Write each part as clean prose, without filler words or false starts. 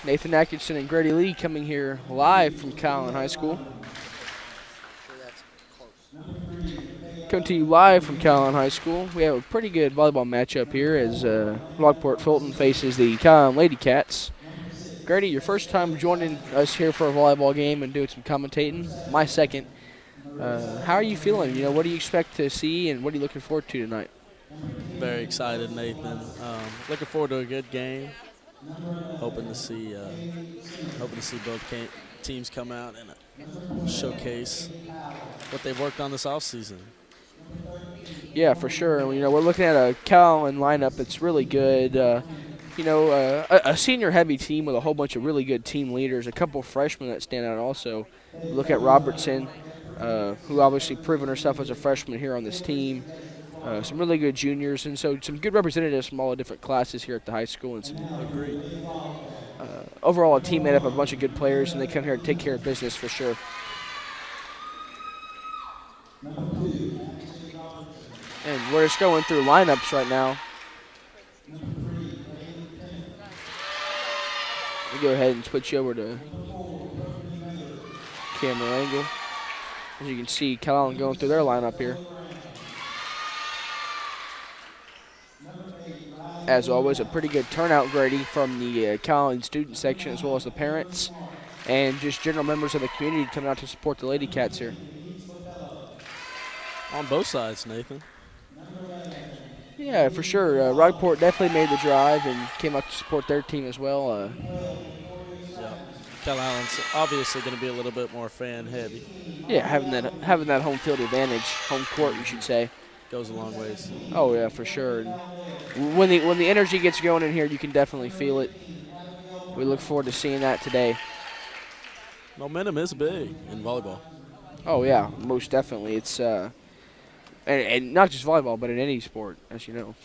Nathan Atkinson and Grady Lee coming here live from Calallen High School. Coming to you live from Calallen High School. We have a pretty good volleyball matchup here as Rockport Fulton faces the Calallen Lady Cats. Grady, your first time joining us here for a volleyball game and doing some commentating. My second. How are you feeling? You know, what do you expect to see and what are you looking forward to tonight? Very excited, Nathan. Looking forward to a good game. Hoping to see both teams come out and showcase what they've worked on this offseason. Yeah, for sure. You know, we're looking at a Calallen lineup that's really good. A senior-heavy team with a whole bunch of really good team leaders. A couple freshmen that stand out also. Look at Robertson, who obviously proven herself as a freshman here on this team. Some really good juniors, and so some good representatives from all the different classes here at the high school. And some, overall, a team made up of a bunch of good players, and they come here to take care of business for sure. And we're just going through lineups right now. We'll go ahead and switch over to camera angle. As you can see, Calallen going through their lineup here. As always, a pretty good turnout, Grady, from the Calallen student section as well as the parents and just general members of the community coming out to support the Lady Cats here. On both sides, Nathan. Yeah, for sure. Rockport definitely made the drive and came out to support their team as well. Yeah. Calallen's obviously going to be a little bit more fan-heavy. Yeah, having that home field advantage, home court, you should say. Goes a long ways. Oh, yeah, for sure. And when the energy gets going in here, you can definitely feel it. We look forward to seeing that today. Momentum is big in volleyball. Oh, yeah, most definitely. It's and not just volleyball, but in any sport, as you know.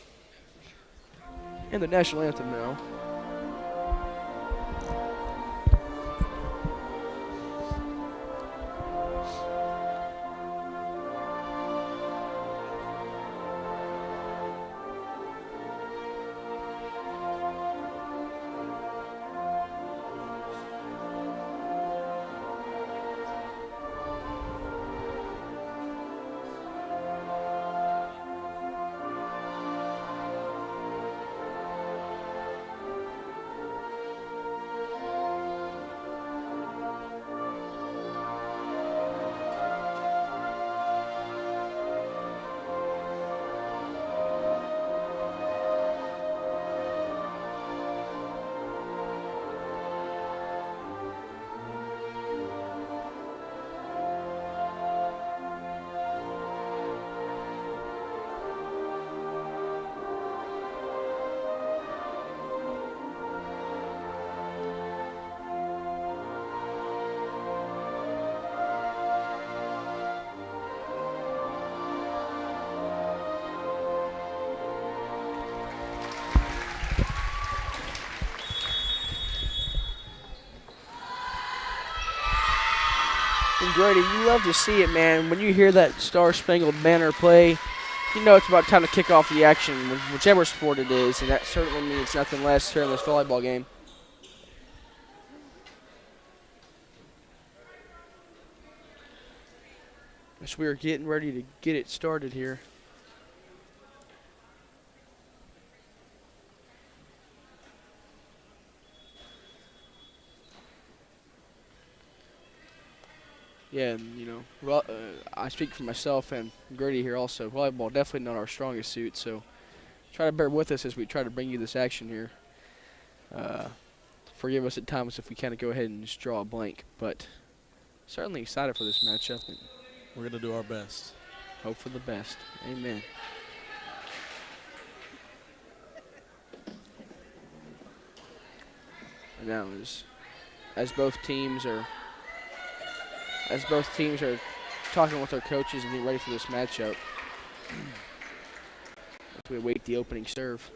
And the national anthem now. And Grady, you love to see it, man. When you hear that Star-Spangled Banner play, you know it's about time to kick off the action, whichever sport it is, and that certainly means nothing less here in this volleyball game. As we are getting ready to get it started here. Yeah, and you know, I speak for myself and Grady here also. Volleyball definitely not our strongest suit, so try to bear with us as we try to bring you this action here. Forgive us at times if we kind of go ahead and just draw a blank, but certainly excited for this matchup. And we're going to do our best. Hope for the best. Amen. And now, as both teams are talking with their coaches and getting ready for this matchup, as we await the opening serve.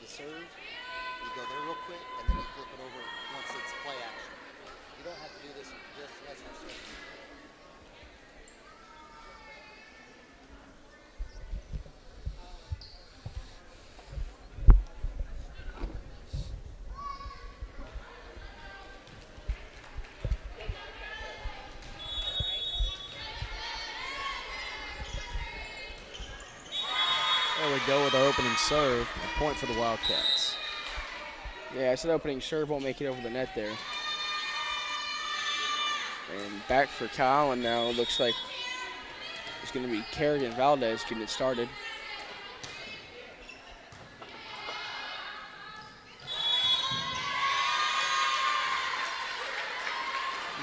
the serve, you go there real quick, and then you flip it over once it's play action. You don't have to do this just as you're serving. There we go with our opening serve. A point for the Wildcats. Yeah, it's an opening serve, won't make it over the net there. And back for Calallen now. Looks like it's going to be Calallen Valdez getting it started.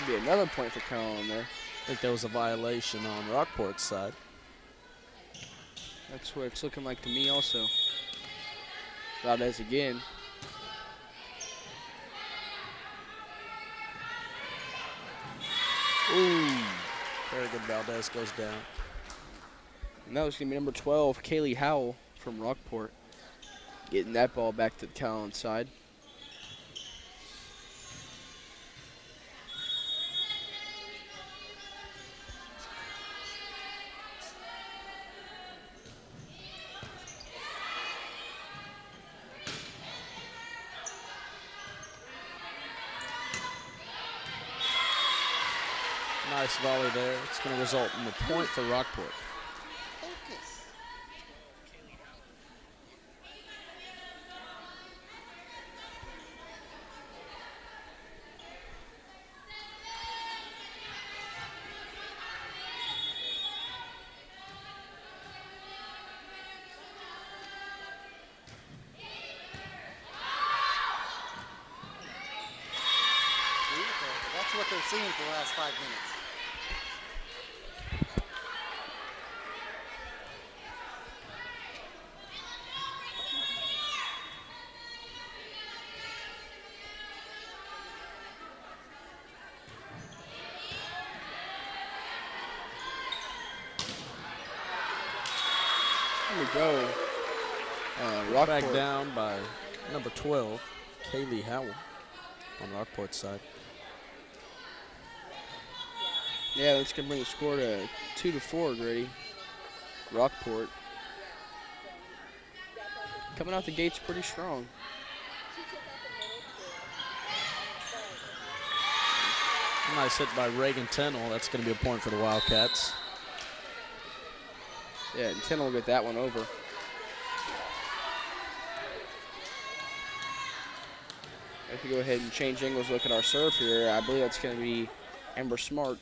Be another point for Calallen there. I think there was a violation on Rockport's side. That's what it's looking like to me also. Valdez again. Ooh. Very good. Valdez goes down. And that was going to be number 12, Kaylee Howell from Rockport. Getting that ball back to the Calallen side. Nice volley there. It's going to result in a point for Rockport. Focus. That's what they're seeing for the last 5 minutes. Here we go. Rockport. Back down by number 12, Kaylee Howell on Rockport's side. Yeah, that's going to bring the score to 2-4, Grady. Rockport. Coming out the gates pretty strong. Nice hit by Reagan Tennell. That's going to be a point for the Wildcats. Yeah, and 10 will get that one over. If we go ahead and change angles, look at our serve here, I believe that's going to be Amber Smart.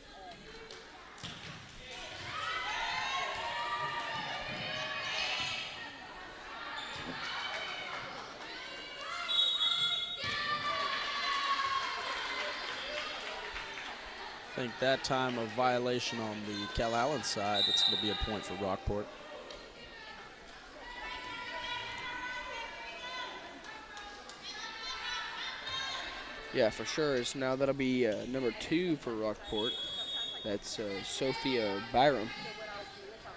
I think that time a violation on the Calallen side. That's going to be a point for Rockport. Yeah, for sure. So now that'll be number 2 for Rockport. That's Sophia Byram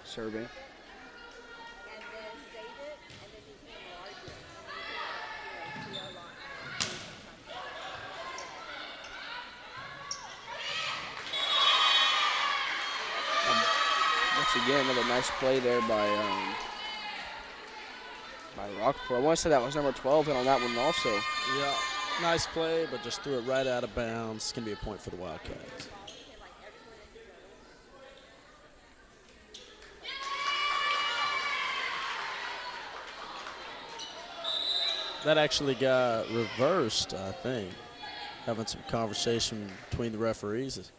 serving. Once again, another nice play there by Rockport. I want to say that was number 12 and on that one also. Yeah, nice play, but just threw it right out of bounds. It's going to be a point for the Wildcats. That actually got reversed, I think. Having some conversation between the referees.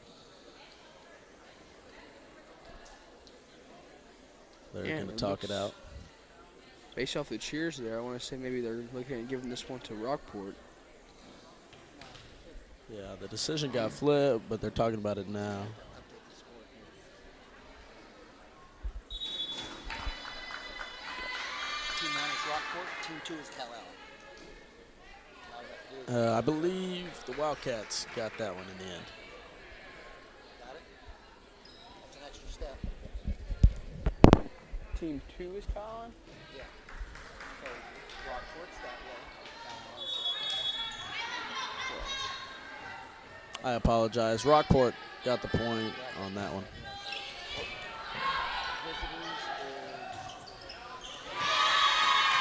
They're going to talk it out. Based off the cheers there, I want to say maybe they're looking at giving this one to Rockport. Yeah, the decision got flipped, but they're talking about it now. 2-9 is Rockport, 2-2 is Calallen. I believe the Wildcats got that one in the end. Got it? That's an extra step. Team 2 is Calallen? Yeah. So Rockport's that I apologize. Rockport got the point on that one.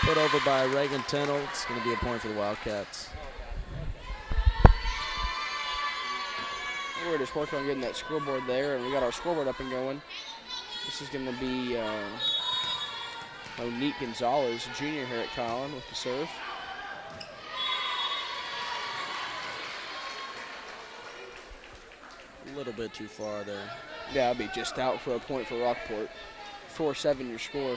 Put over by Reagan Tennell. It's going to be a point for the Wildcats. We're just working on getting that scoreboard there, and we got our scoreboard up and going. This is going to be Monique Gonzalez, junior here at Calallen, with the serve. A little bit too far there. Yeah, I'll be just out for a point for Rockport. 4-7 your score.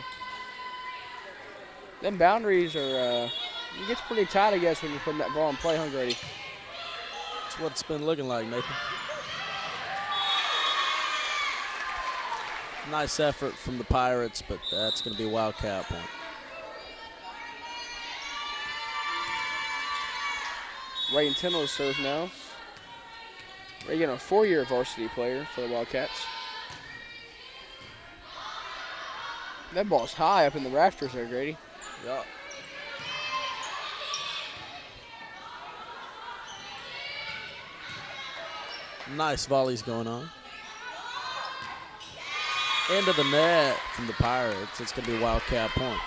Them boundaries are, it gets pretty tight, I guess, when you're putting that ball in play, huh, Grady? That's what it's been looking like, Nathan. Nice effort from the Pirates, but that's going to be a Wildcat point. Reagan Tindall serves now. Reagan, a 4-year varsity player for the Wildcats. That ball's high up in the rafters there, Grady. Yup. Nice volleys going on. Into the net from the Pirates. It's going to be a Wildcat point.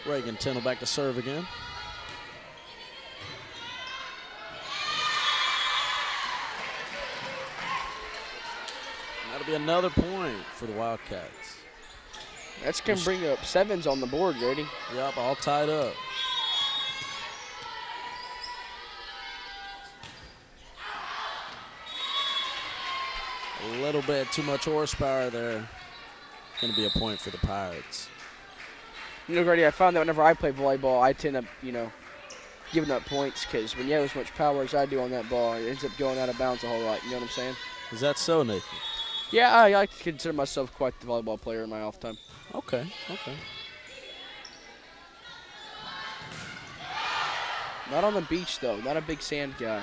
Reagan Tindall back to serve again. That'll be another point for the Wildcats. That's going to bring up 7s on the board, Grady. Yep, all tied up. A little bit too much horsepower there. Going to be a point for the Pirates. You know, Grady, I found that whenever I play volleyball, I tend to, you know, giving up points because when you have as much power as I do on that ball, it ends up going out of bounds a whole lot. You know what I'm saying? Is that so, Nathan? Yeah, I like to consider myself quite the volleyball player in my off time. Okay, okay. Not on the beach, though. Not a big sand guy.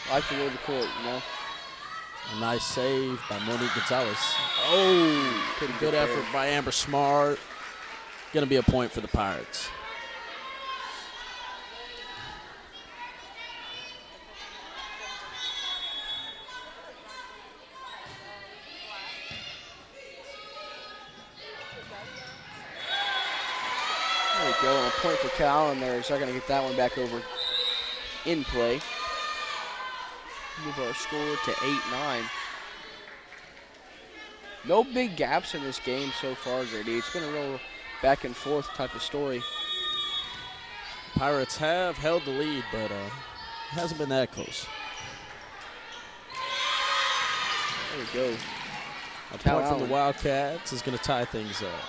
I like the way the court, you know? A nice save by Monique Gonzalez. Oh, pretty good effort by Amber Smart. Going to be a point for the Pirates. There we go, and a point for Calallen there, so they're going to get that one back over in play. Move our score to 8-9. No big gaps in this game so far, Grady. It's been a real back and forth type of story. Pirates have held the lead, but it hasn't been that close. There we go. A point from the Wildcats is going to tie things up.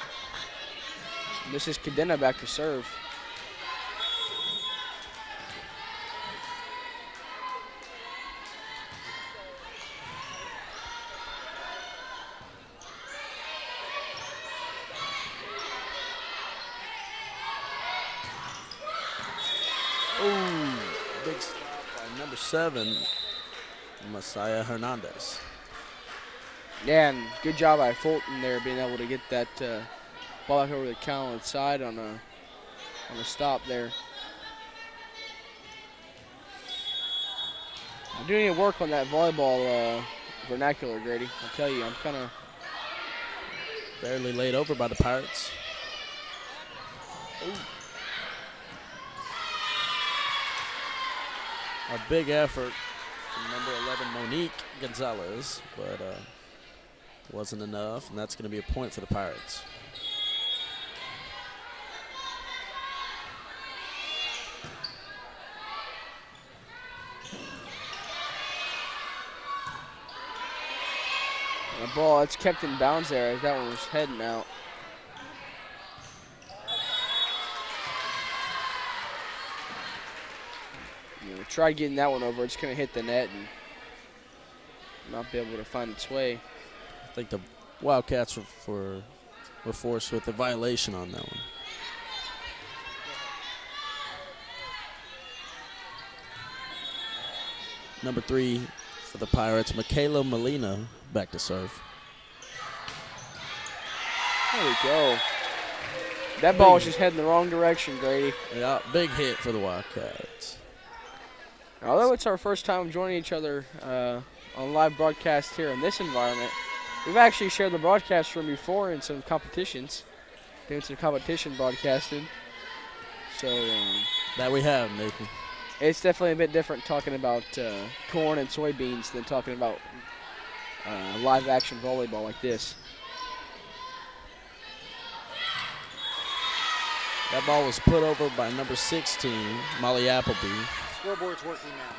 This is Cadena back to serve. Big stop by number 7, Messiah Hernandez. Yeah, and good job by Fulton there being able to get that ball back over the Calallen side on a stop there. I do need to work on that volleyball vernacular, Grady. I'll tell you, I'm kind of barely laid over by the Pirates. Ooh. A big effort from number 11, Monique Gonzalez, but wasn't enough, and that's going to be a point for the Pirates. The ball, it's kept in bounds there as that one was heading out. Try getting that one over. It's going to hit the net and not be able to find its way. I think the Wildcats were forced with a violation on that one. Number 3 for the Pirates, Michaela Molina, back to serve. There we go. That ball was just heading the wrong direction, Grady. Yeah, big hit for the Wildcats. Although it's our first time joining each other on live broadcast here in this environment, we've actually shared the broadcast room before in some competitions, doing some competition broadcasting. So that we have, Nathan. It's definitely a bit different talking about corn and soybeans than talking about live action volleyball like this. That ball was put over by number 16, Molly Appleby. Scoreboard's working now.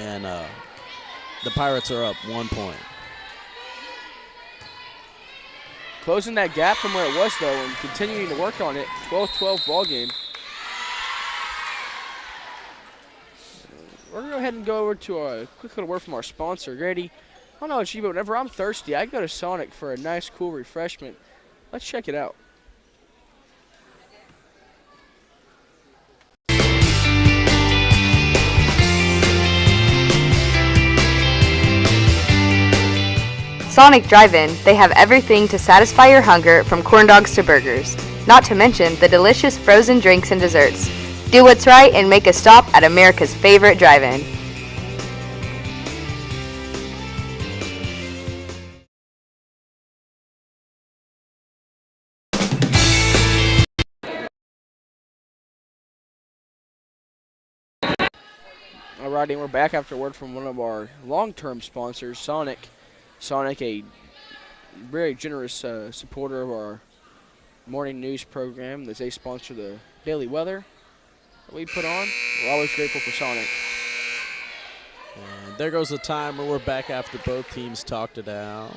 And the Pirates are up 1 point. Closing that gap from where it was, though, and continuing to work on it. 12-12 ball game. We're going to go ahead and go over to a quick little word from our sponsor. Grady, I don't know about you, but whenever I'm thirsty, I go to Sonic for a nice, cool refreshment. Let's check it out. Sonic Drive-In, they have everything to satisfy your hunger from corn dogs to burgers. Not to mention the delicious frozen drinks and desserts. Do what's right and make a stop at America's favorite drive-in. Alrighty, we're back after a word from one of our long-term sponsors, Sonic. Sonic, a very generous supporter of our morning news program as they sponsor the daily weather that we put on. We're always grateful for Sonic. And there goes the timer. We're back after both teams talked it out.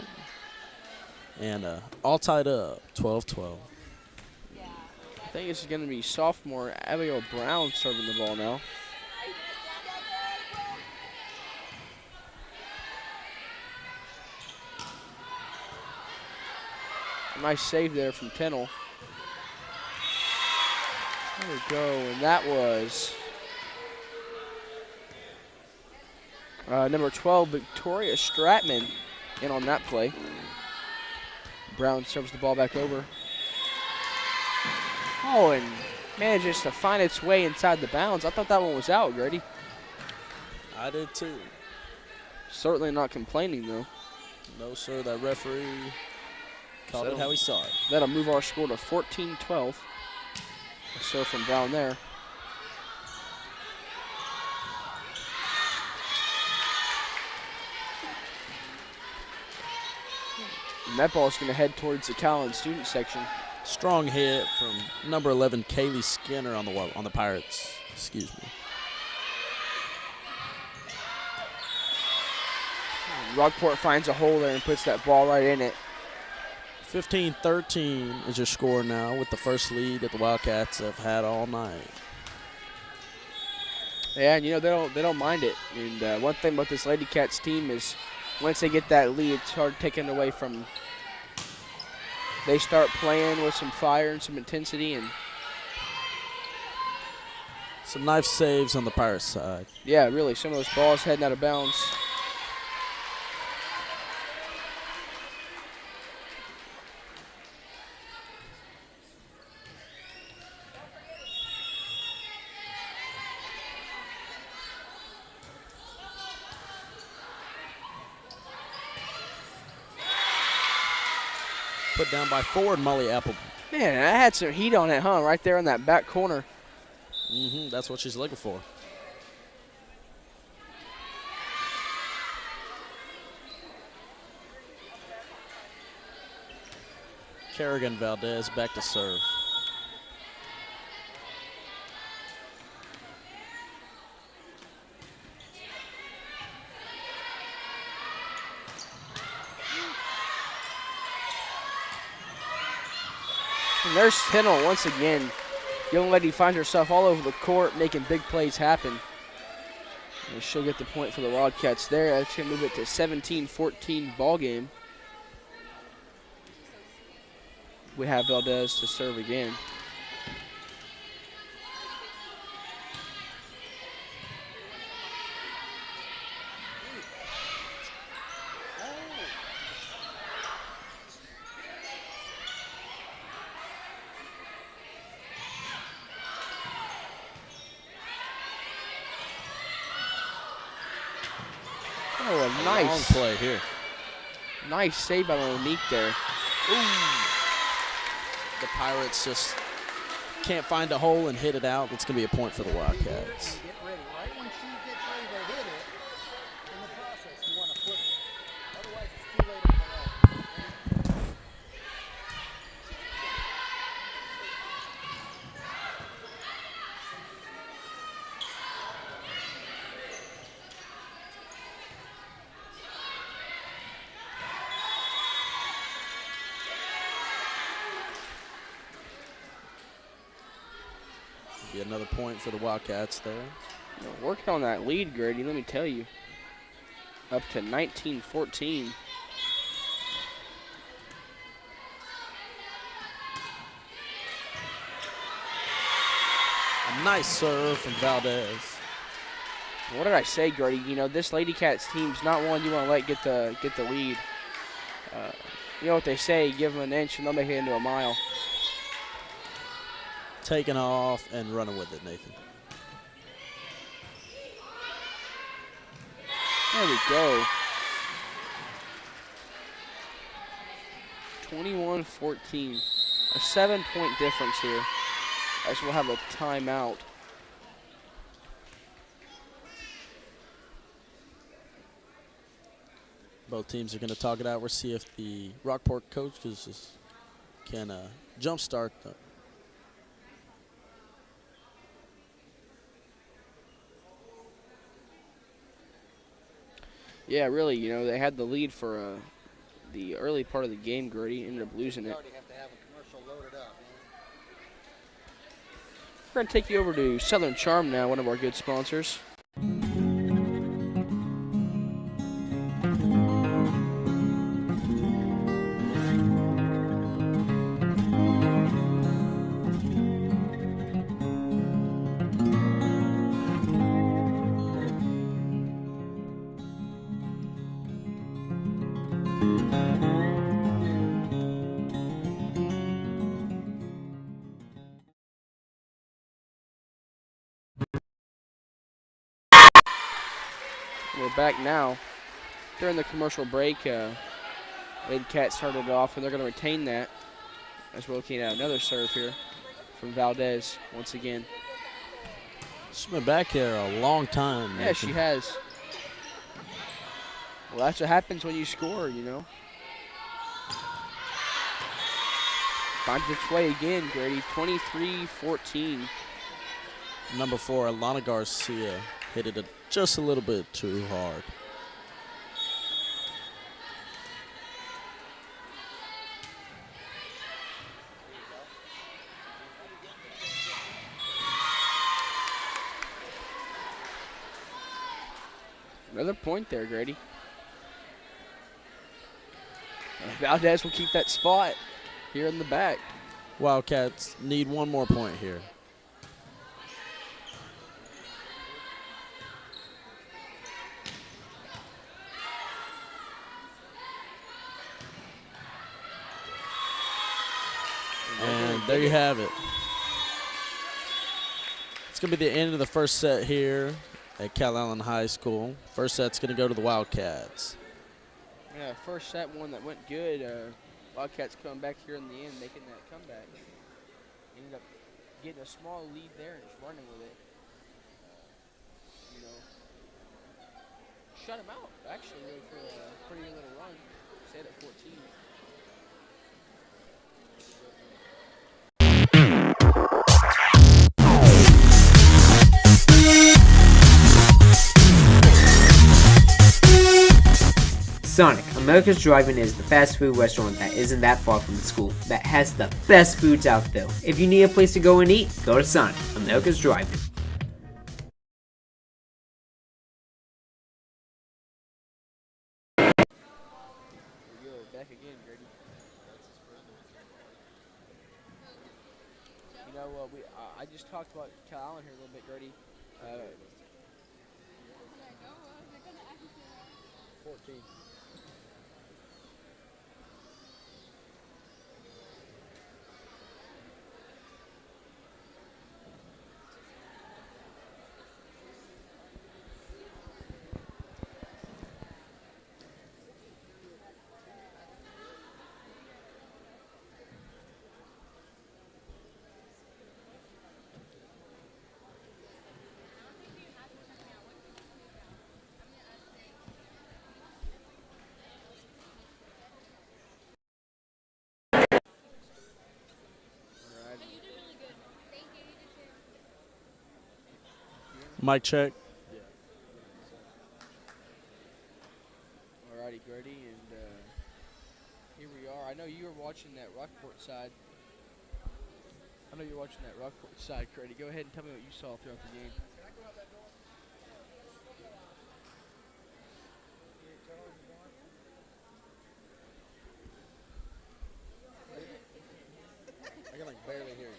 And all tied up, 12-12. I think this is going to be sophomore Abigail Brown serving the ball now. Nice save there from Tennell. There we go, and that was number 12, Victoria Stratman, in on that play. Brown serves the ball back over. Oh, and manages to find its way inside the bounds. I thought that one was out, Grady. I did too. Certainly not complaining, though. No, sir, that referee called it how he saw it. That'll move our score to 14-12. A serve from Brown there. And that ball is going to head towards the Calallen student section. Strong hit from number 11, Kaylee Skinner on the Pirates. Excuse me. Rockport finds a hole there and puts that ball right in it. 15-13 is your score now with the first lead that the Wildcats have had all night. Yeah, and you know they don't mind it. And one thing about this Lady Cats team is once they get that lead, it's hard taken away from. They start playing with some fire and some intensity, and some nice saves on the Pirates side. Yeah, really, some of those balls heading out of bounds. Put down by forward Molly Appleby. Man, that had some heat on it, huh? Right there in that back corner. That's what she's looking for. Kerrigan Valdez back to serve. And there's Tennell once again. Young lady finds herself all over the court making big plays happen. And she'll get the point for the Wildcats there. That's going to move it to 17-14 ball game. We have Valdez to serve again. Oh, a Long nice play here. Nice save by Monique there. Ooh. The Pirates just can't find a hole and hit it out. That's going to be a point for the Wildcats. Get ready. Right when she gets ready to hit it, in the process, you want to flip it. Otherwise, it's too late to pull out. Be another point for the Wildcats there. You know, working on that lead, Grady, let me tell you. Up to 19-14. A nice serve from Valdez. What did I say, Grady? You know, this Lady Cats team's not one you want to let get the lead. You know what they say, give them an inch and they'll make it into a mile. Taking off and running with it, Nathan. There we go. 21-14. A 7-point difference here, as we'll have a timeout. Both teams are going to talk it out. We'll see if the Rockport coaches can jumpstart the Yeah, really, you know, they had the lead for the early part of the game, Grady. Ended up losing You it. already have to have a commercial loaded up, man. We're going to take you over to Southern Charm now, one of our good sponsors. We're back now. During the commercial break, Lady Cat started off, and they're going to retain that. As we're looking at another serve here from Valdez once again. She's been back here a long time. Yeah, she has. Well, that's what happens when you score, you know. Finds its way again, Grady. 23-14. Number 4, Alana Garcia, hit it just a little bit too hard. Another point there, Grady. Valdez will keep that spot here in the back. Wildcats need one more point here. And there you have it. It's going to be the end of the first set here at Calallen High School. First set's going to go to the Wildcats. Yeah, first set one that went good. Wildcats coming back here in the end, making that comeback. Ended up getting a small lead there and just running with it. You know, shut him out, actually, really, for a pretty good little run. Stayed at 14. Sonic, America's Drive-In is the fast food restaurant that isn't that far from the school, that has the best foods out there. If you need a place to go and eat, go to Sonic, America's Drive-In. Back again, Grady. You know, I just talked about Calallen here a little bit, Grady. 14. Mic check. Alrighty, Grady, and here we are. I know you were watching that Rockport side. Grady. Go ahead and tell me what you saw throughout the game. I can like barely hear you.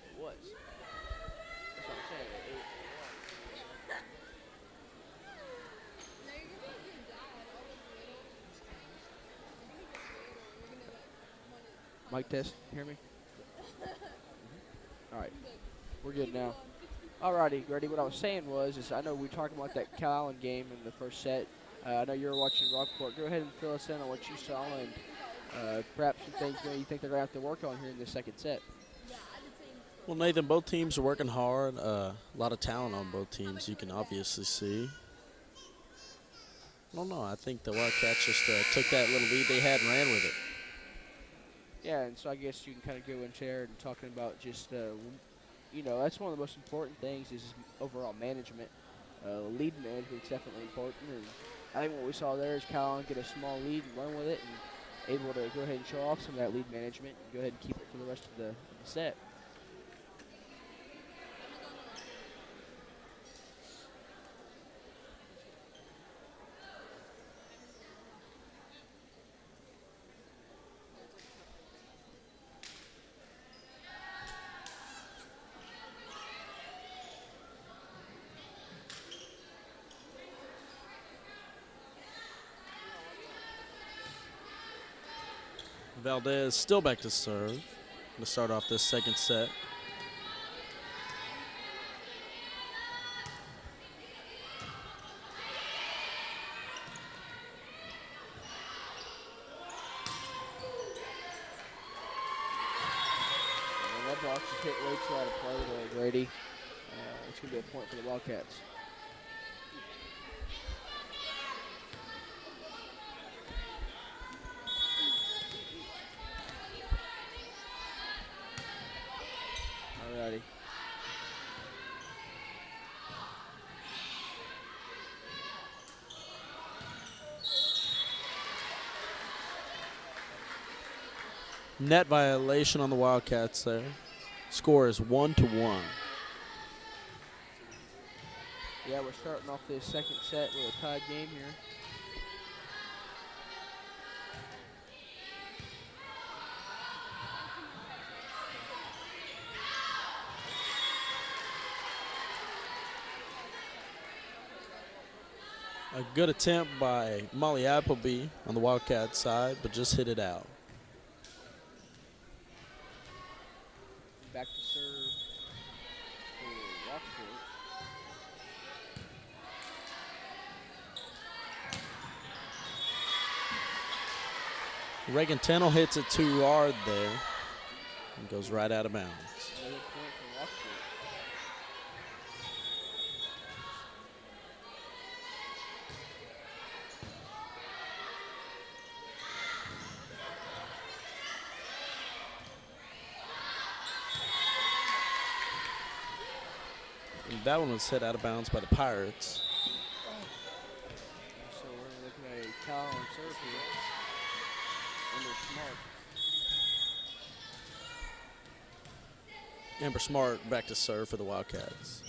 It was. That's what I'm saying. Mic test. Hear me? All right. We're good now. Alrighty, Grady. What I was saying is I know we were talking about that Calallen game in the first set. I know you were watching Rockport. Go ahead and fill us in on what you saw and perhaps some things you think they're going to have to work on here in the second set. Well, Nathan, both teams are working hard. A lot of talent on both teams, you can obviously see. I don't know. I think the Wildcats just took that little lead they had and ran with it. Yeah, and so I guess you can kind of go into there and talking about just, that's one of the most important things is overall management. Lead management is definitely important. And I think what we saw there is Calallen get a small lead and run with it and able to go ahead and show off some of that lead management and go ahead and keep it for the rest of the set. Valdez still back to serve to start off this second set. And that box is hit way too out of play there, Grady. It's going to be a point for the Wildcats. Alrighty. Net violation on the Wildcats there. Score is 1-1. Yeah, we're starting off this second set with a tied game here. A good attempt by Molly Appleby on the Wildcat side, but just hit it out. Back to serve for Rockport. Reagan Tennell hits it too hard there and goes right out of bounds. Another point for Rockport. And that one was hit out of bounds by the Pirates. So we're looking at a Calallen serve here. Under Smart. Amber Smart back to serve for the Wildcats.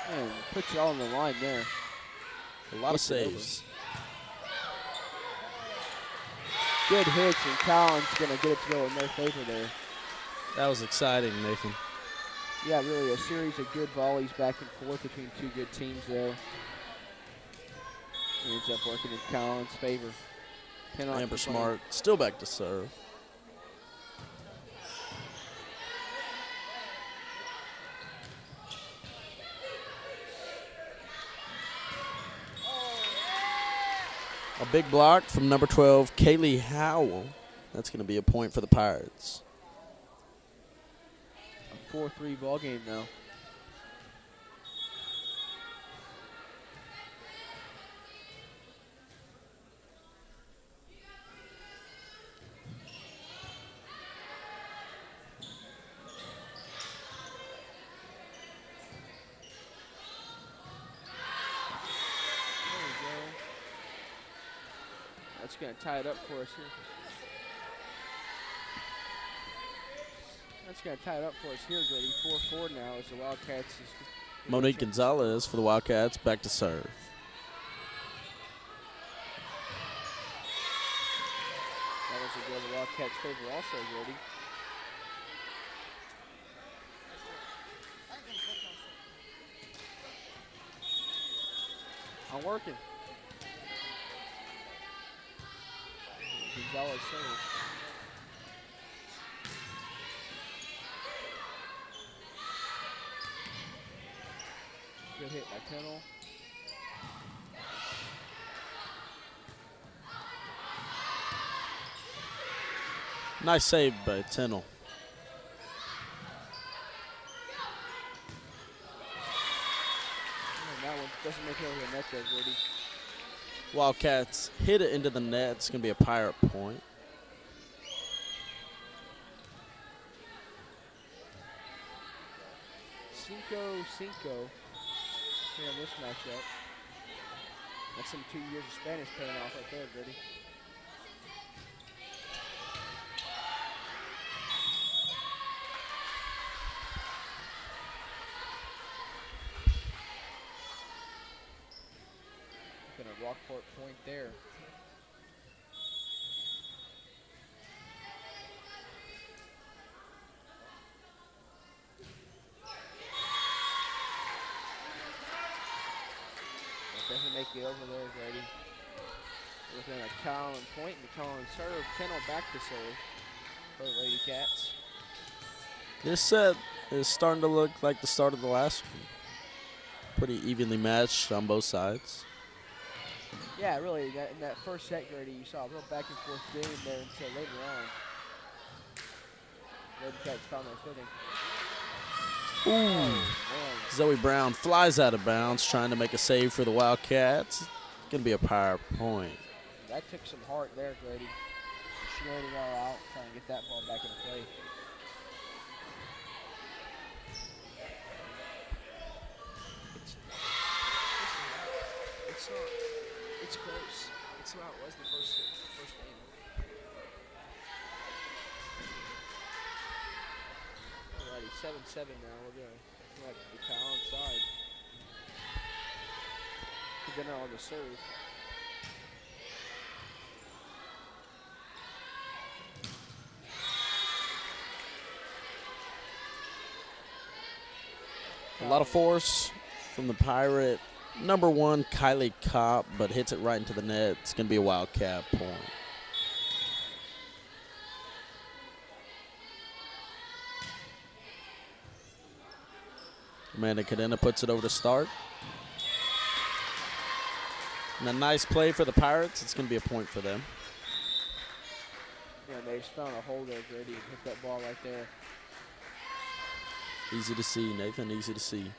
And puts you all on the line there. A lot of Gets it over. saves. Good hits, and Calallen's going to get it to go in their favor there. That was exciting, Nathan. Yeah, really a series of good volleys back and forth between two good teams there. It ends up working in Calallen's favor. Cannot Amber complain. Smart still back to serve. A big block from number 12, Kaylee Howell. That's going to be a point for the Pirates. A 4-3 ball game now. That's going to tie it up for us here. That's going to tie it up for us here, Grady. 4-4 now as the Wildcats. Monique Gonzalez for the Wildcats, back to serve. That was a goal in the Wildcats' favor also, Grady. I'm working. Gonzalez serve. Good hit by Pennell. Nice save by Tennell. That one doesn't make it over the net there, Grady. Wildcats hit it into the net. It's going to be a Pirate point. Cinco here in this matchup. That's some 2 years of Spanish paying off right there, Grady. Looking at Rockport point there. Doesn't make it over there, Grady. Looking at a Calallen point and the Calallen serve. Pennell back to serve for the Lady Cats. This set is starting to look like the start of the last one. Pretty evenly matched on both sides. Yeah, really. In that first set, Grady, you saw a real back and forth game there until later on. Lady Cats found their footing. Ooh. Man. Zoe Brown flies out of bounds, trying to make a save for the Wildcats. Going to be a Pirate point. That took some heart there, Grady. She laid it all out, trying to get that ball back into play. It's close. It's how it was the first game. Alrighty, 7-7 now. We're going to like the Calallen side. Then on the serve. A lot of force from the Pirate. Number 1, Kylie Kopp, but hits it right into the net. It's going to be a Wildcat point. Amanda Cadena puts it over to start. And a nice play for the Pirates. It's going to be a point for them. Yeah, they just found a hole there, Grady, and hit that ball right there. Easy to see, Nathan, easy to see.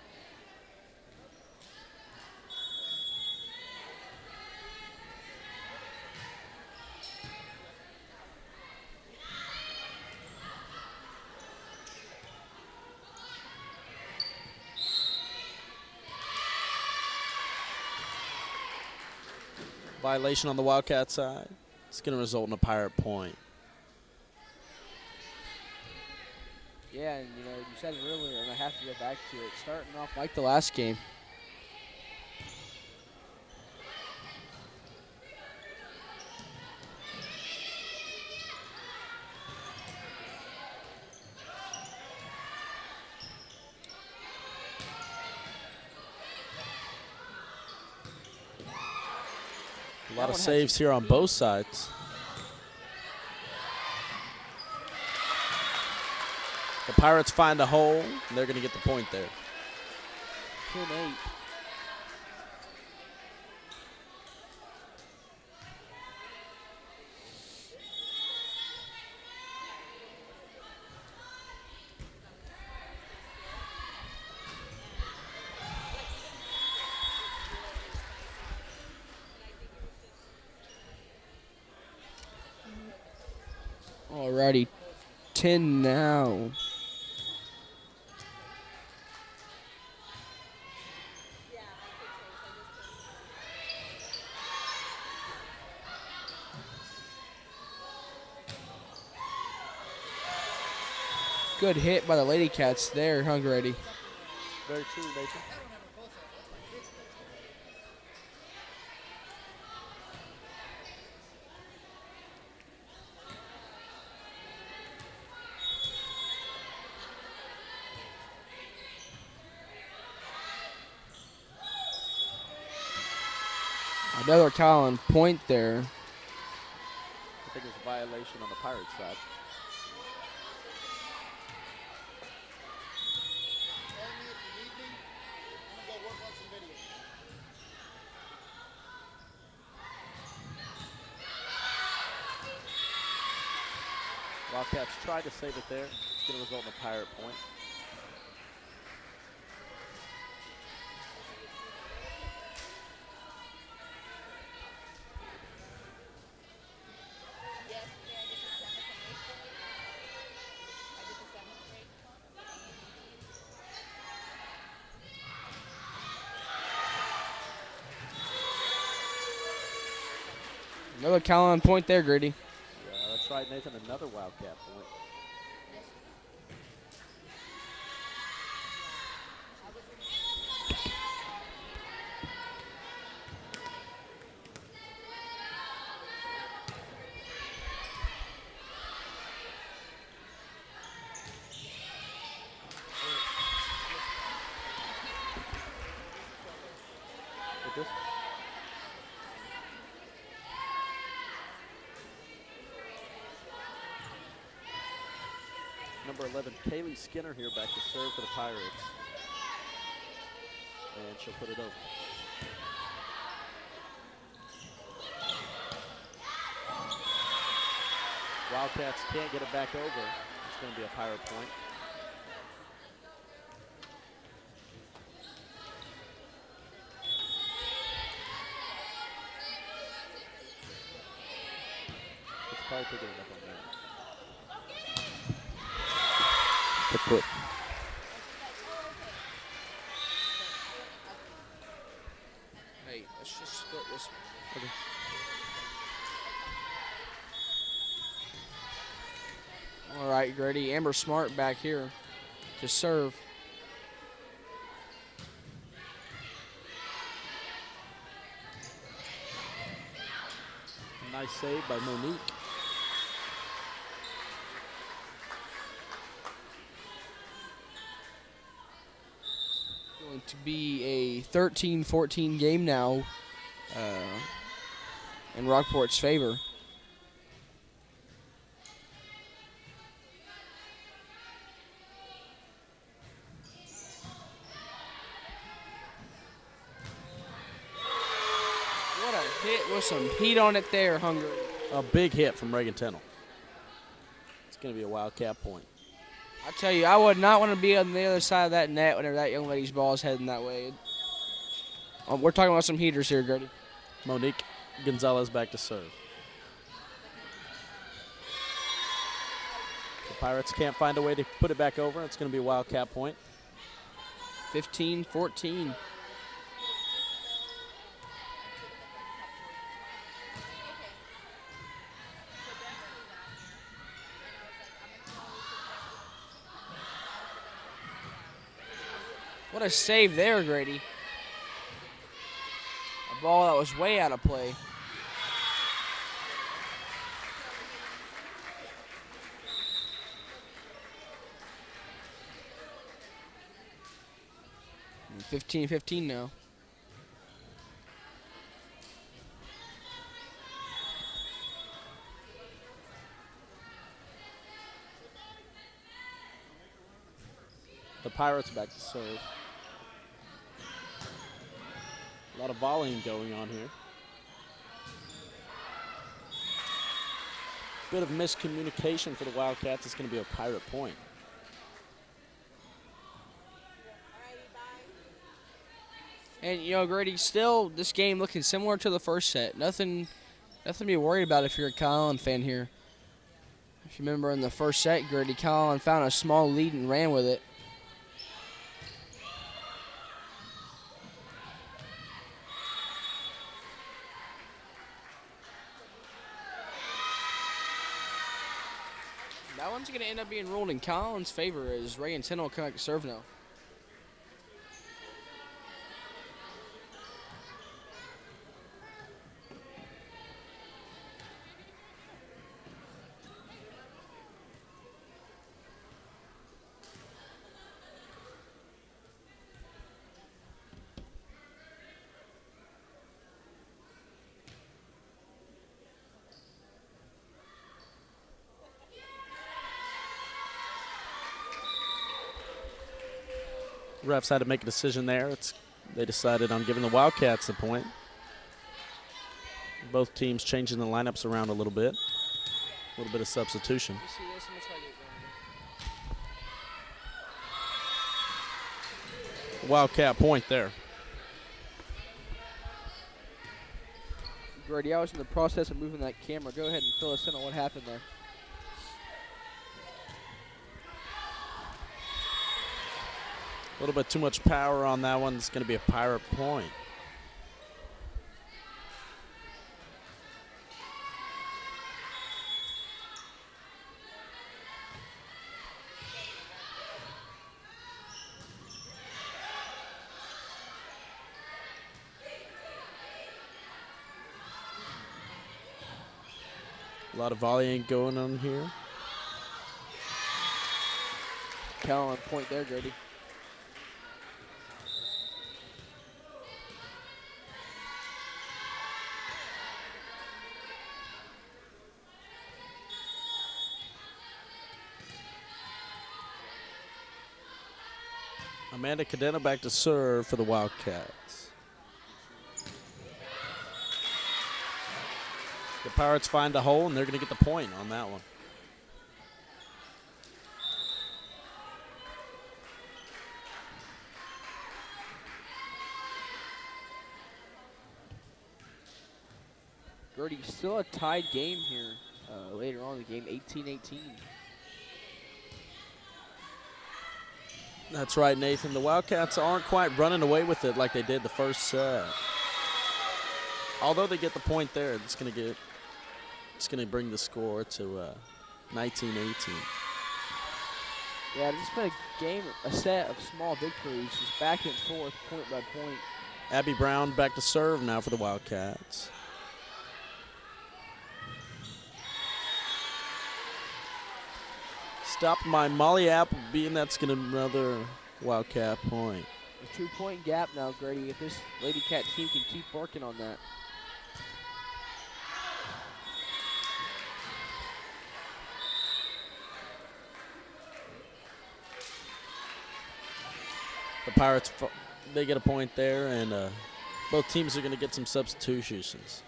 Violation on the Wildcat side. It's going to result in a Pirate point. Yeah, and you said it earlier, and I have to go back to it. Starting off like the last game. A lot of saves here on both sides. The Pirates find a hole, and they're going to get the point there. 10-8. Alrighty, 10 now. Good hit by the Lady Cats there, Hungry. Very true, Nathan. Another Calallen point there. I think it was a violation on the Pirates side. Call me if you need me. I'm gonna go work on some video. Wildcats tried to save it there. It's going to result in a Pirate point. Another Calallen point there, Grady. Yeah, that's right, Nathan. Another Wildcat point. With this. Number 11, Kaylee Skinner here back to serve for the Pirates. And she'll put it over. Wildcats can't get it back over. It's going to be a Pirate point. It's probably picking it up on that. To put. Hey, let's just split this. Okay. All right, Grady. Amber Smart back here to serve. Nice save by Monique. Going to be a 13-14 game now in Rockport's favor. What a hit with some heat on it there, Hungary. A big hit from Reagan Tennell. It's going to be a Wildcat point. I tell you, I would not want to be on the other side of that net whenever that young lady's ball is heading that way. We're talking about some heaters here, Grady. Monique Gonzalez back to serve. The Pirates can't find a way to put it back over. It's going to be a Wildcat point. 15-14. What a save there, Grady. A ball that was way out of play. And 15-15 now. The Pirates back to serve. A lot of volleying going on here. Bit of miscommunication for the Wildcats. It's going to be a Pirate point. And, you know, Grady, still this game looking similar to the first set. Nothing to be worried about if you're a Calallen fan here. If you remember in the first set, Grady, Calallen found a small lead and ran with it. That one's going to end up being ruled in Calallen's favor as Ray and Tennell will come back to serve now. Refs had to make a decision there. They decided on giving the Wildcats the point. Both teams changing the lineups around a little bit. A little bit of substitution. Wildcat point there. Grady, I was in the process of moving that camera. Go ahead and fill us in on what happened there. A little bit too much power on that one. It's going to be a Pirate point. A lot of volleying going on here. Calallen point there, Grady. Amanda Cadena back to serve for the Wildcats. The Pirates find the hole, and they're going to get the point on that one. Grady, still a tied game here later on in the game, 18-18. That's right, Nathan. The Wildcats aren't quite running away with it like they did the first set. Although they get the point there, it's going to bring the score to 19-18. Yeah, it's been a set of small victories, just back and forth, point by point. Abby Brown back to serve now for the Wildcats. Stopped by Molly Appleby, and that's going to another Wildcat point. A 2-point gap now, Grady, if this Lady Cat team can keep working on that. The Pirates, they get a point there, and both teams are going to get some substitutions.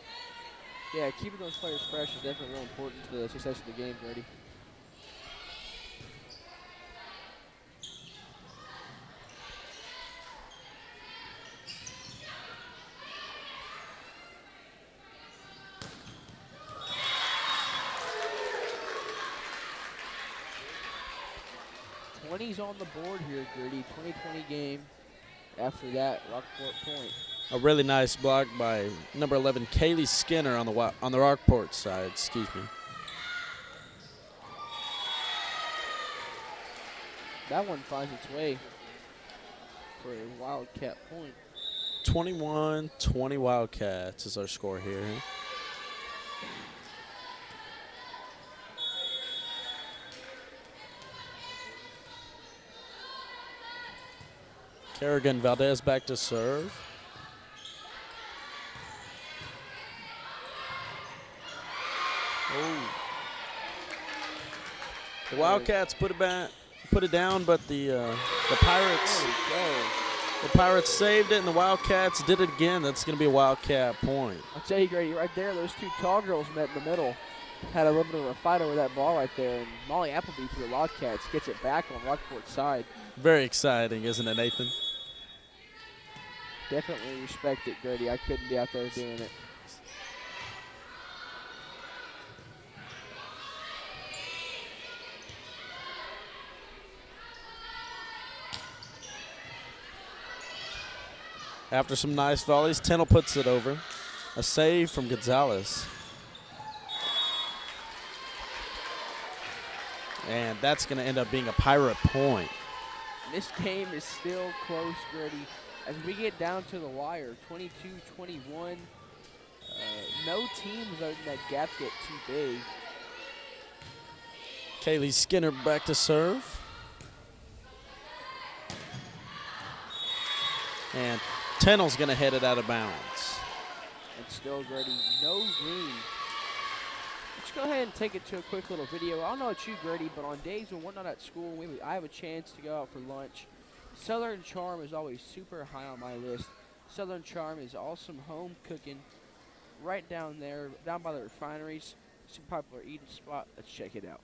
Yeah, keeping those players fresh is definitely real important to the success of the game, Grady. He's on the board here, Grady. 20-20 game. After that, Rockport point. A really nice block by number 11, Kaylee Skinner on the Rockport side. Excuse me. That one finds its way for a Wildcat point. 21-20 Wildcats is our score here. Kerrigan Valdez back to serve. Oh. The Wildcats put it down, but the Pirates saved it, and the Wildcats did it again. That's going to be a Wildcat point. I'll tell you, Grady, right there, those two tall girls met in the middle. Had a little bit of a fight over that ball right there, and Molly Appleby for the Wildcats gets it back on Rockport's side. Very exciting, isn't it, Nathan? Definitely respect it, Grady. I couldn't be out there doing it. After some nice volleys, Tennell puts it over. A save from Gonzalez. And that's going to end up being a Pirate point. This game is still close, Grady. As we get down to the wire, 22-21. No teams letting that gap get too big. Kaylee Skinner back to serve. And Tennell's going to head it out of bounds. And still, Grady, no room. Let's go ahead and take it to a quick little video. I don't know about you, Grady, but on days when we're not at school, I have a chance to go out for lunch. Southern Charm is always super high on my list. Southern Charm is awesome home cooking right down there, down by the refineries. It's a popular eating spot. Let's check it out.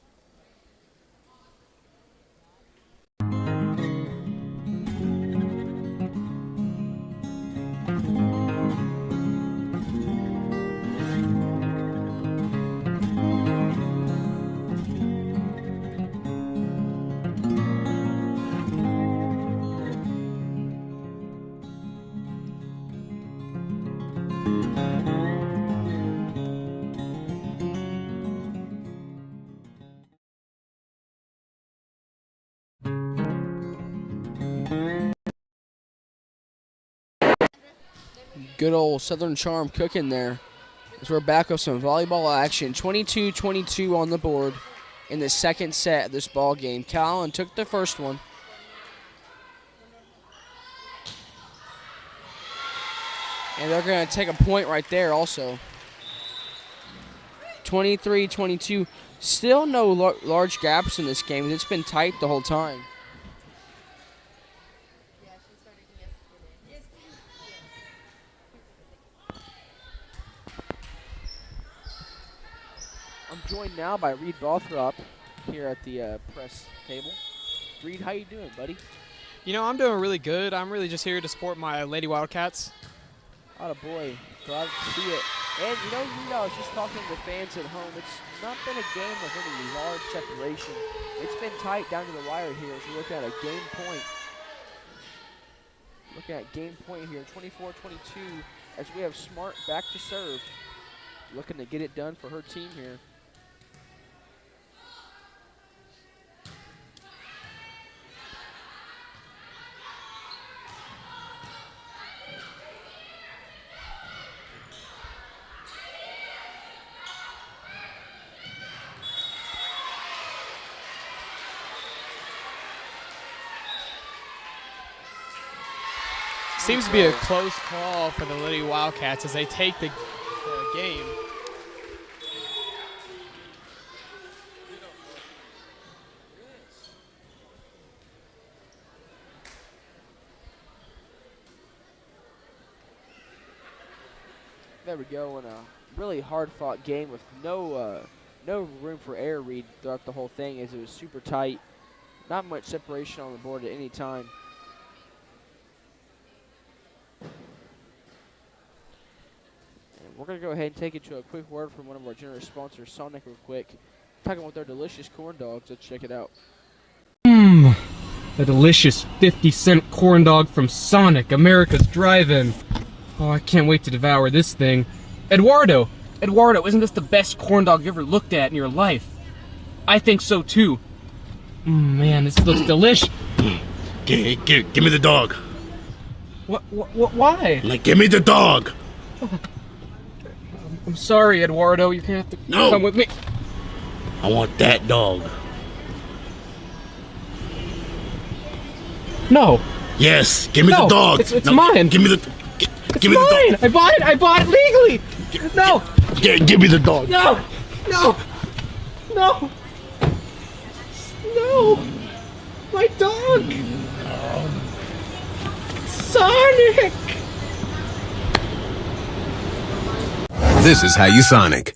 Good old Southern Charm cooking there. As we're back with some volleyball action. 22-22 on the board in the second set of this ball game. Calallen took the first one. And they're going to take a point right there also. 23-22. Still no large gaps in this game. It's been tight the whole time. I'm joined now by Reed Bothrop here at the press table. Reed, how you doing, buddy? You know, I'm doing really good. I'm really just here to support my Lady Wildcats. Atta boy, glad to see it. And you know, Reed, I was just talking to the fans at home. It's not been a game of any large separation. It's been tight down to the wire here as we look at a game point. Looking at game point here, 24-22, as we have Smart back to serve. Looking to get it done for her team here. Seems to be a close call for the Lady Wildcats as they take the game. There we go, in a really hard-fought game with no room for error, Reed, throughout the whole thing, as it was super tight. Not much separation on the board at any time. And we're going to go ahead and take it to a quick word from one of our generous sponsors, Sonic, real quick. Talking about their delicious corn dogs. Let's check it out. A delicious 50-cent corn dog from Sonic, America's Drive-In. Oh, I can't wait to devour this thing. Eduardo, isn't this the best corn dog you ever looked at in your life? I think so too. Man, this looks delicious. Give me the dog. What, why? Like, give me the dog. I'm sorry, Eduardo, you're gonna have to come with me. I want that dog. No. Yes, give me the dog. It's mine. Give me the give me mine. the dog. I bought it legally. No. Give me the dog. No. My dog. Sonic. This is how you Sonic.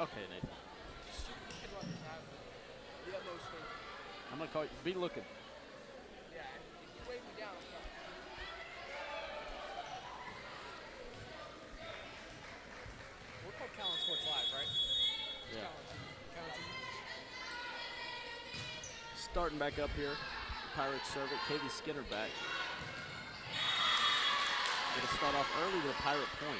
Okay, Nathan. I'm gonna call you. Be looking. Yeah, if you wave me down, I'm fine. We're called Calallen Sports Live, right? Yeah. Calallen TV. Starting back up here. Pirates serve it. KV Skinner back. Going to start off early with a Pirate point.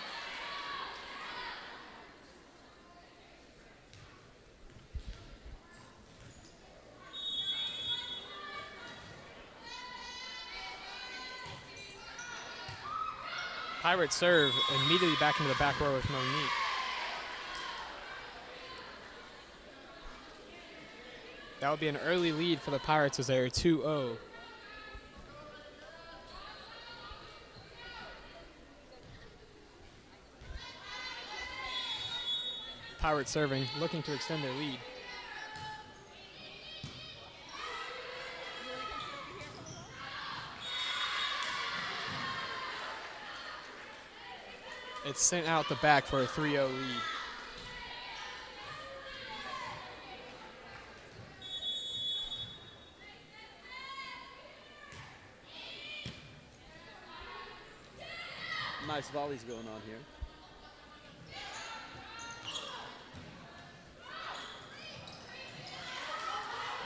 Pirates serve immediately back into the back row with Monique. That would be an early lead for the Pirates as they're 2-0. Pirates serving, looking to extend their lead. It's sent out the back for a 3-0 lead. Nice volleys going on here.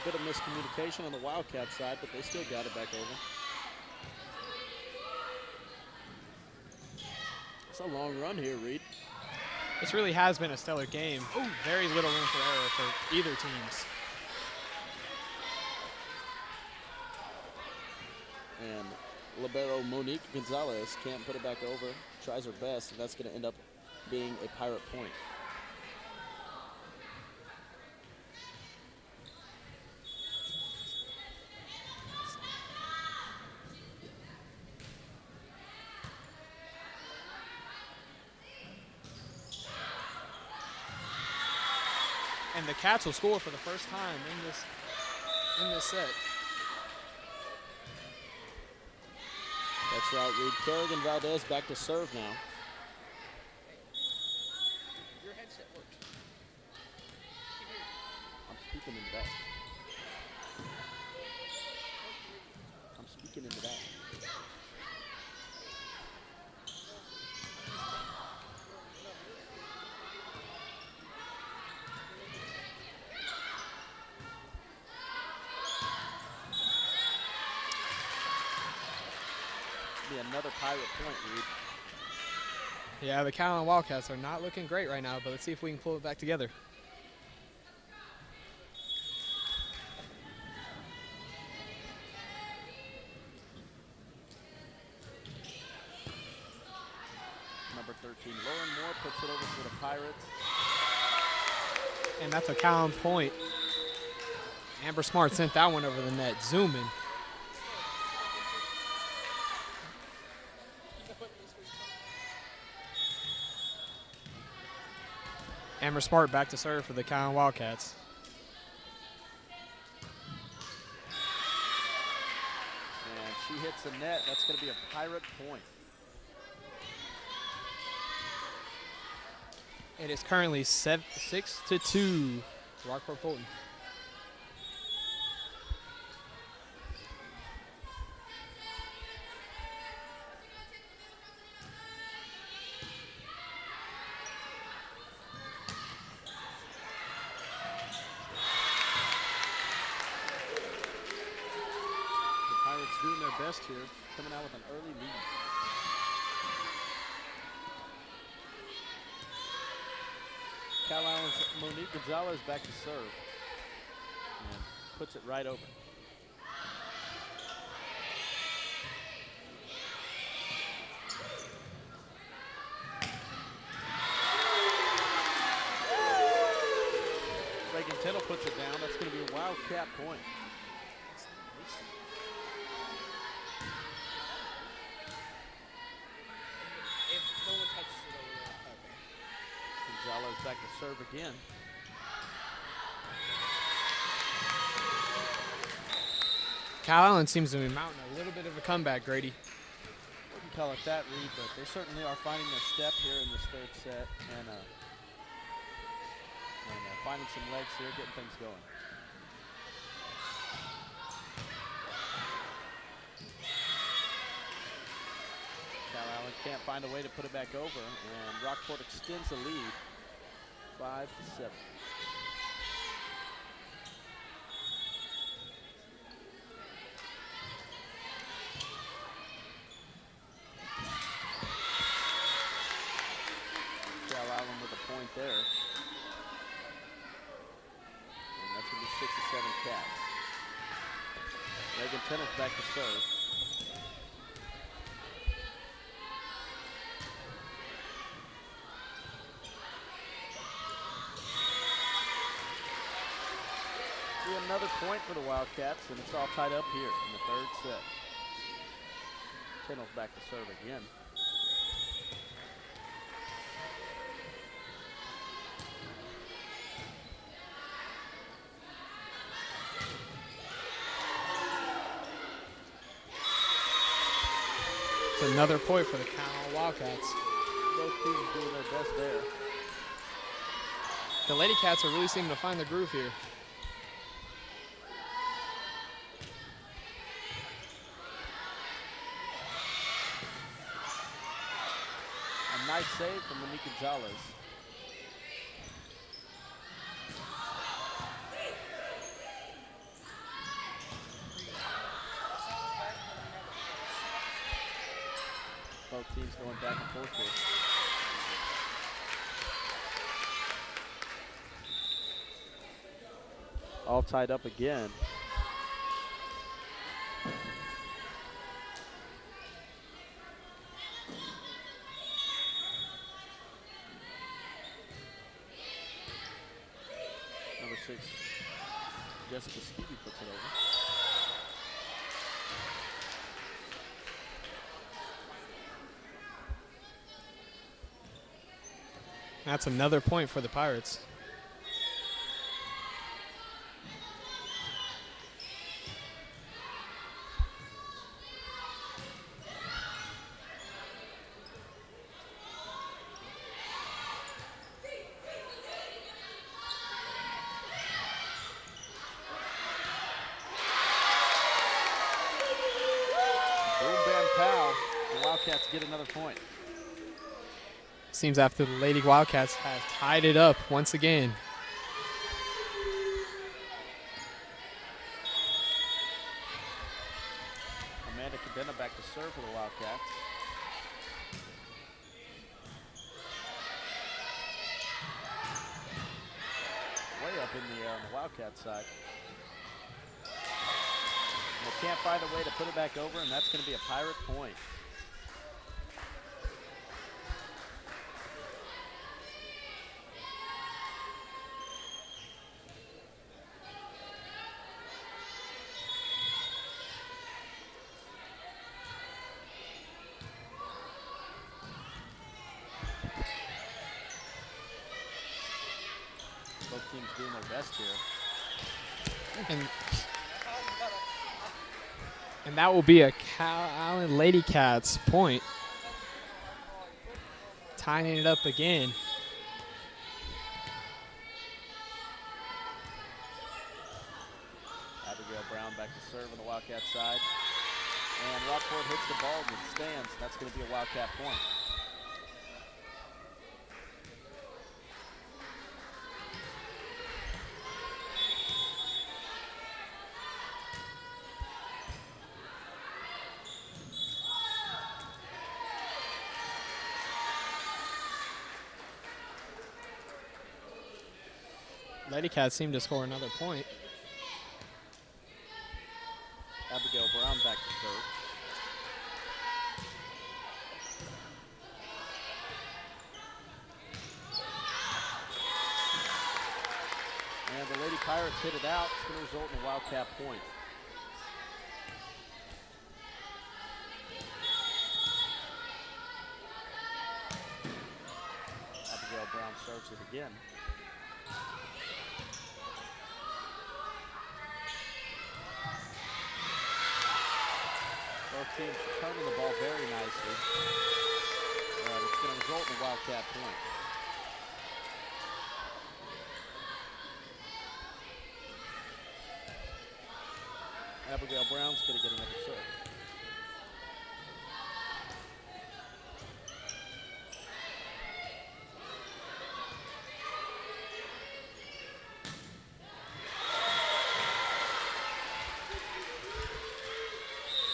Bit of miscommunication on the Wildcat side, but they still got it back over. It's a long run here, Reed. This really has been a stellar game. Ooh, very little room for error for either teams. And libero Monique Gonzalez can't put it back over, tries her best, and that's going to end up being a Pirate point. And the Cats will score for the first time in this set. That's right, Reed. Kerrigan Valdez back to serve now. Your headset works. I'm speaking into that. I'm speaking into that. Be another Pirate point, Reed. Yeah, the Calallen Wildcats are not looking great right now, but let's see if we can pull it back together. Number 13, Lauren Moore puts it over for the Pirates. And that's a Calallen point. Amber Smart sent that one over the net, zooming. Amber Smart back to serve for the Calallen Wildcats. And she hits the net. That's going to be a Pirate point. It is currently 6-2, Rockport Fulton. Doing their best here, coming out with an early lead. Calallen's Monique Gonzalez back to serve and puts it right over. Reagan Tittle puts it down. That's going to be a Wildcat point. Gonzalez back to serve again. Calallen seems to be mounting a little bit of a comeback, Grady. Wouldn't call it that, Reed, but they certainly are finding their step here in this third set. And finding some legs here, getting things going. Calallen can't find a way to put it back over, and Rockport extends the lead, 5-7. Calallen with a point there. And that's going to be 6-7 Cats. Reagan Tennant back to serve. Another point for the Wildcats, and it's all tied up here in the third set. Tennant's back to serve again. It's another point for the Calallen Wildcats. Both teams doing their best there. The Lady Cats are really seeming to find the groove here. A nice save from Monique Gonzalez. Both teams going back and forth here. All tied up again. Number 6, Jessica Stevie puts it over. That's another point for the Pirates. Boom, bam, pow. The Wildcats get another point. Seems after the Lady Wildcats have tied it up once again. Amanda Cadena back to serve for the Wildcats. Way up in the air on the Wildcat side. They can't find a way to put it back over, and that's going to be a Pirate point. Both teams doing their best here. And that will be a Calallen Lady Cats point. Tying it up again. Abigail Brown back to serve on the Wildcat side. And Rockport hits the ball and it stands. That's going to be a Wildcat point. Lady Cats seem to score another point. Abigail Brown back to serve. And the Lady Pirates hit it out. It's going to result in a Wildcat point. Abigail Brown serves it again. Both teams returning the ball very nicely. And it's going to result in a Wildcat point. Abigail Brown's going to get another serve.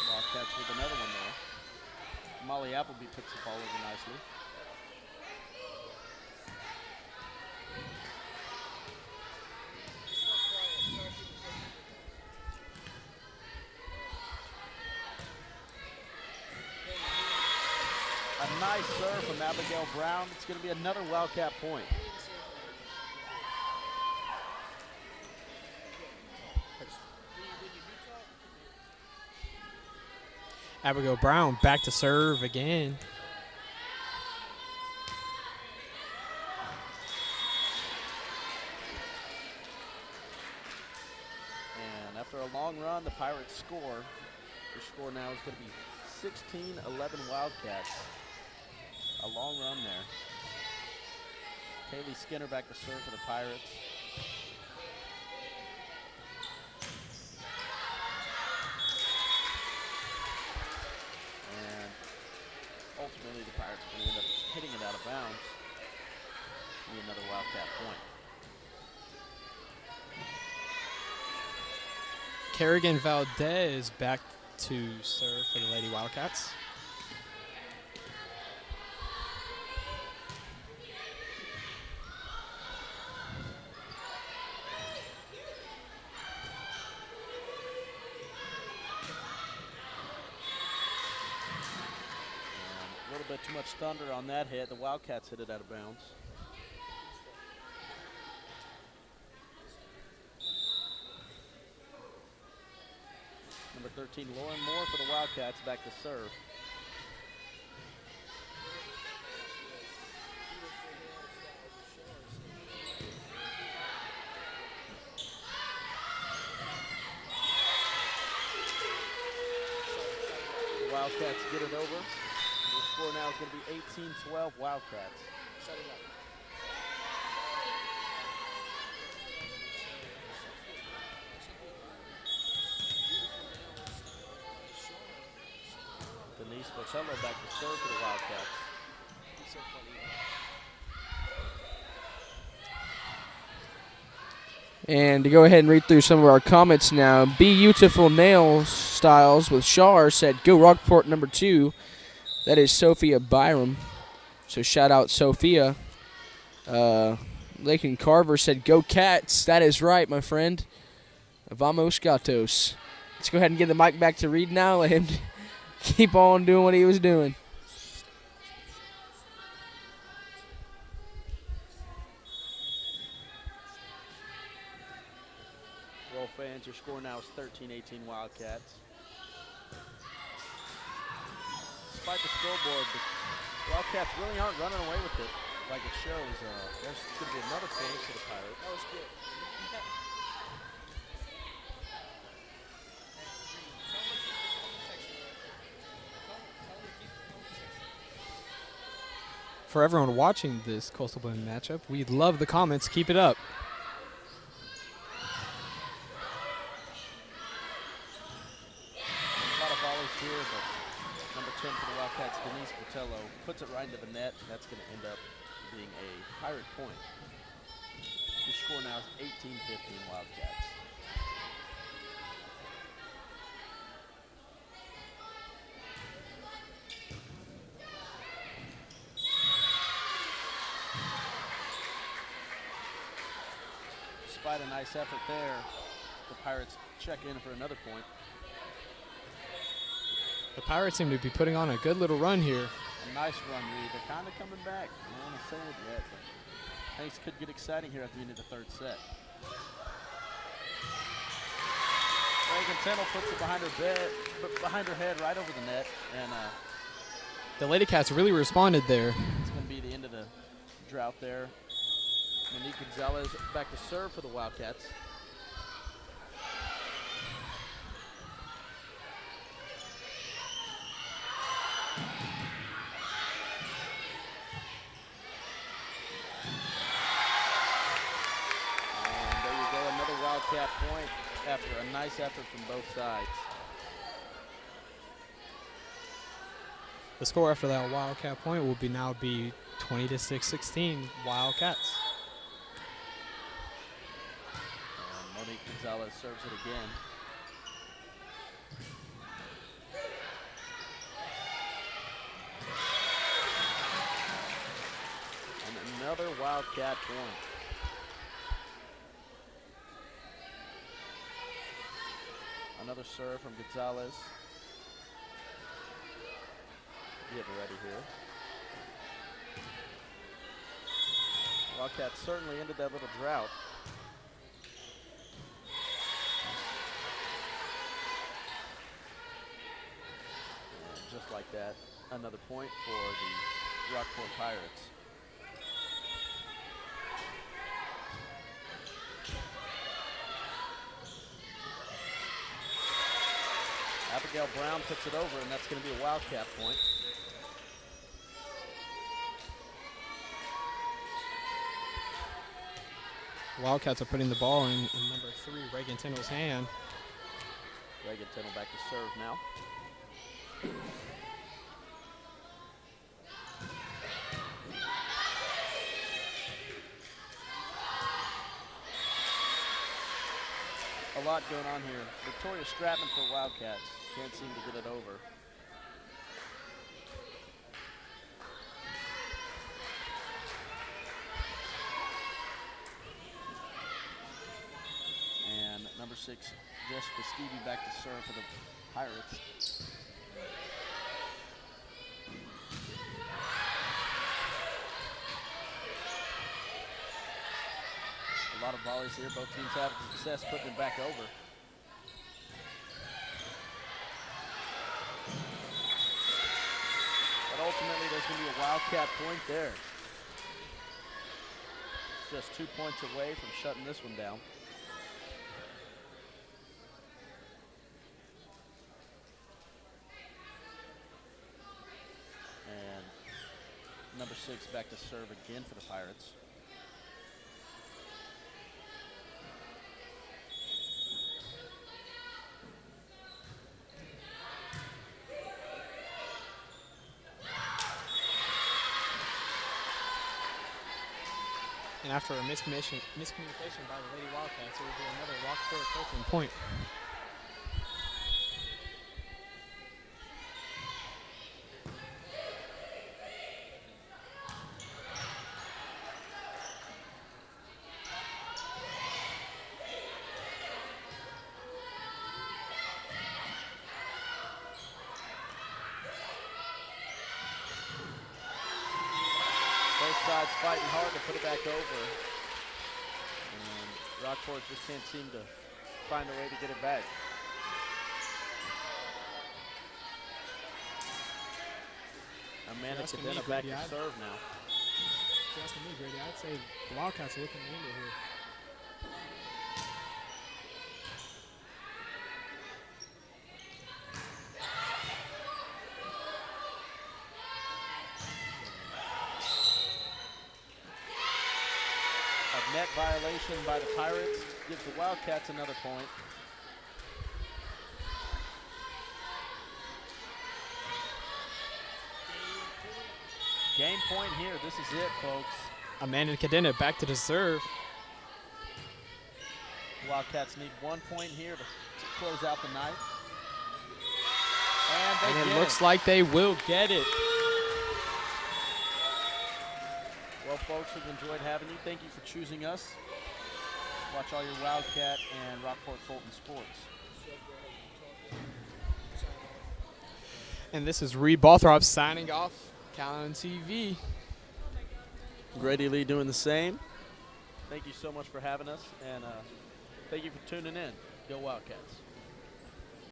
Wildcats with another one there. Molly Appleby puts the ball over nicely. A nice serve from Abigail Brown. It's going to be another Wildcat point. Abigail Brown back to serve again. And after a long run, the Pirates score. Their score now is going to be 16-11 Wildcats. A long run there. Kaylee Skinner back to serve for the Pirates. And ultimately the Pirates are going to end up hitting it out of bounds. Be another Wildcat point. Kerrigan Valdez back to serve for the Lady Wildcats. A little bit too much thunder on that hit. The Wildcats hit it out of bounds. Number 13, Lauren Moore for the Wildcats, back to serve. The Wildcats get it over. The score now is going to be 18-12 Wildcats. Shut it up. Denise Bocello back to serve for the Wildcats. And to go ahead and read through some of our comments now, Beautiful Nail Styles with Shar said, go Rockport number 2. That is Sophia Byram. So shout out Sophia. Lakin Carver said, go Cats. That is right, my friend. Vamos Gatos. Let's go ahead and give the mic back to Reed now. Let him keep on doing what he was doing. Roll fans, your score now is 13-18 Wildcats. Despite the scoreboard, the Wildcats really aren't running away with it like it shows. There's going to be another point for the Pirates. That was good. For everyone watching this Coastal Blend matchup, we love the comments. Keep it up. A lot of volleys here, but number 10 for the Wildcats, Denise Botello, puts it right into the net, and that's going to end up being a Pirate point. Your score now is 18-15 Wildcats. Despite a nice effort there, the Pirates check in for another point. The Pirates seem to be putting on a good little run here. A nice run, Reed. They're kind of coming back. I don't want to say it yet, but things could get exciting here at the end of the third set. Reagan Tennell puts it behind her head right over the net, and The Lady Cats really responded there. it's going to be the end of the drought there. Monique Gonzalez back to serve for the Wildcats. And there you go, another Wildcat point. after a nice effort from both sides. The score after that Wildcat point will now be 20-16 Wildcats. And Monique Gonzalez serves it again. And another Wildcat point. Another serve from Gonzalez. We have it ready here. Wildcats certainly ended that little drought. And just like that, another point for the Rockport Pirates. Abigail Brown puts it over, and that's going to be a Wildcat point. Wildcats are putting the ball in number 3, Reagan Tindall's hand. Reagan Tindall back to serve now. A lot going on here. Victoria Stratman for Wildcats. Can't seem to get it over. And number 6, Jessica Stevie back to serve for the Pirates. A lot of volleys here. Both teams having success putting it back over. But ultimately, there's going to be a Wildcat point there. Just 2 points away from shutting this one down. And number 6 back to serve again for the Pirates. And after a miscommunication by the Lady Wildcats, it will be another Rockport coaching point. Both sides fighting hard to put it back over. And Rockport just can't seem to find a way to get it back. Amanda Cadena back to serve now. If you're asking me, Grady, I'd say the Wildcats are looking into here. A net violation by the Pirates gives the Wildcats another point. Game point here. This is it, folks. Amanda Cadena back to the serve. Wildcats need 1 point here to close out the night. And it looks like they will get it. Well, folks, we've enjoyed having you. Thank you for choosing us. Watch all your Wildcat and Rockport Fulton sports. And this is Reed Balthrop signing off. Calallen TV. Grady Lee doing the same. Thank you so much for having us, and thank you for tuning in. Go Wildcats.